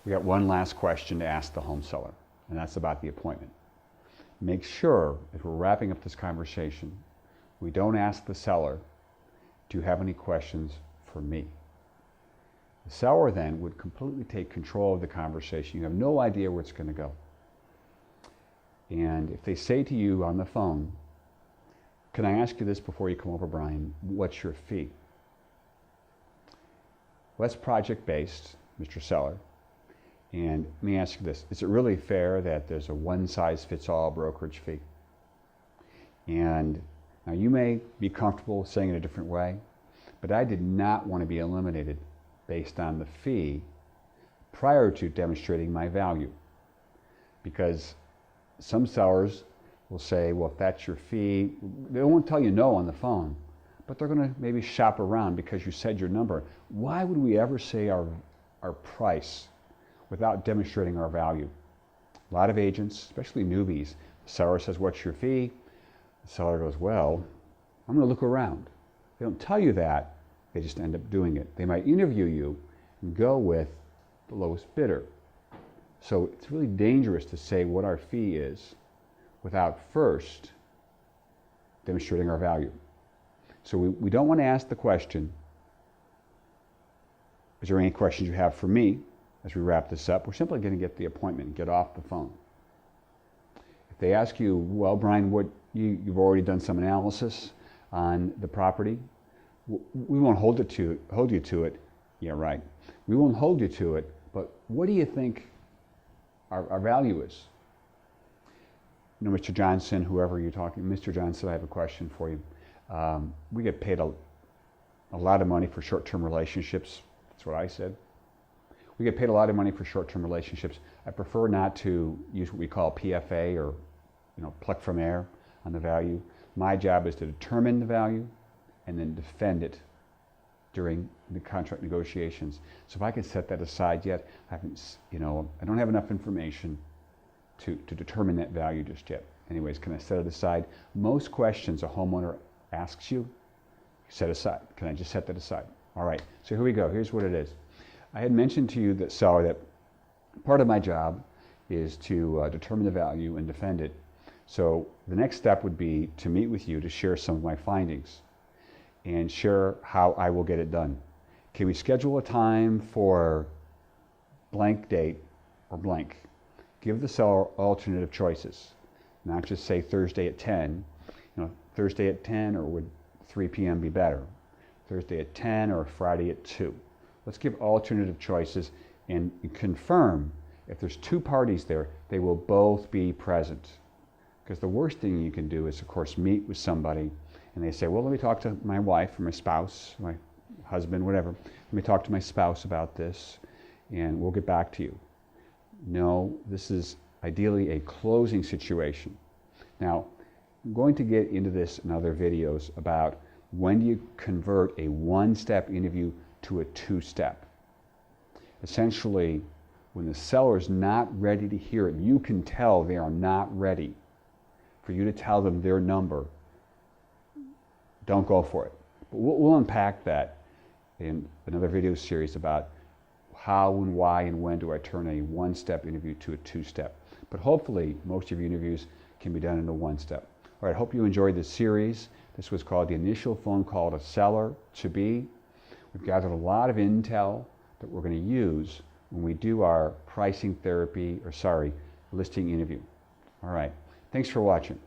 We got one last question to ask the home seller, and that's about the appointment. Make sure, if we're wrapping up this conversation, we don't ask the seller, do you have any questions for me? The seller then would completely take control of the conversation. You have no idea where it's going to go. And if they say to you on the phone, can I ask you this before you come over, Brian, what's your fee? Well, that's project-based, Mr. Seller. And let me ask you this, is it really fair that there's a one-size-fits-all brokerage fee? And now you may be comfortable saying it a different way, but I did not want to be eliminated based on the fee prior to demonstrating my value. Because some sellers will say, well, if that's your fee, they won't tell you no on the phone, but they're going to maybe shop around because you said your number. Why would we ever say our price without demonstrating our value? A lot of agents, especially newbies, the seller says, what's your fee? The seller goes, well, I'm going to look around. They don't tell you that, they just end up doing it. They might interview you and go with the lowest bidder. So it's really dangerous to say what our fee is without first demonstrating our value. So we don't want to ask the question, is there any questions you have for me as we wrap this up? We're simply going to get the appointment and get off the phone. If they ask you, well, Brian, you've already done some analysis on the property, we won't hold you to it. Yeah, right. We won't hold you to it, but what do you think our value is? You know, Mr. Johnson, whoever you're talking, Mr. Johnson, I have a question for you. We get paid a lot of money for short-term relationships. That's what I said. We get paid a lot of money for short-term relationships. I prefer not to use what we call PFA or, pluck from air on the value. My job is to determine the value and then defend it during the contract negotiations. So if I can set that aside yet, I don't have enough information to determine that value just yet. Anyways, can I set it aside? Most questions a homeowner asks you, set aside. Can I just set that aside? All right, so here we go. Here's what it is. I had mentioned to you that seller that part of my job is to determine the value and defend it. So the next step would be to meet with you to share some of my findings and share how I will get it done. Can we schedule a time for blank date or blank? Give the seller alternative choices, not just say Thursday at 10. Thursday at 10, or would 3 p.m. be better? Thursday at 10 or Friday at 2. Let's give alternative choices and confirm if there's two parties there, they will both be present. Because the worst thing you can do is, of course, meet with somebody and they say, well, let me talk to my wife or my spouse, my husband, whatever. Let me talk to my spouse about this and we'll get back to you. No, this is ideally a closing situation. Now, I'm going to get into this in other videos about when do you convert a one-step interview to a two-step. Essentially, when the seller is not ready to hear it, you can tell they are not ready for you to tell them their number. Don't go for it. But we'll unpack that in another video series about how and why and when do I turn a one-step interview to a two-step. But hopefully, most of your interviews can be done in a one-step. All right, I hope you enjoyed this series. This was called the initial phone call to seller to be. We've gathered a lot of intel that we're going to use when we do our listing interview. All right, thanks for watching.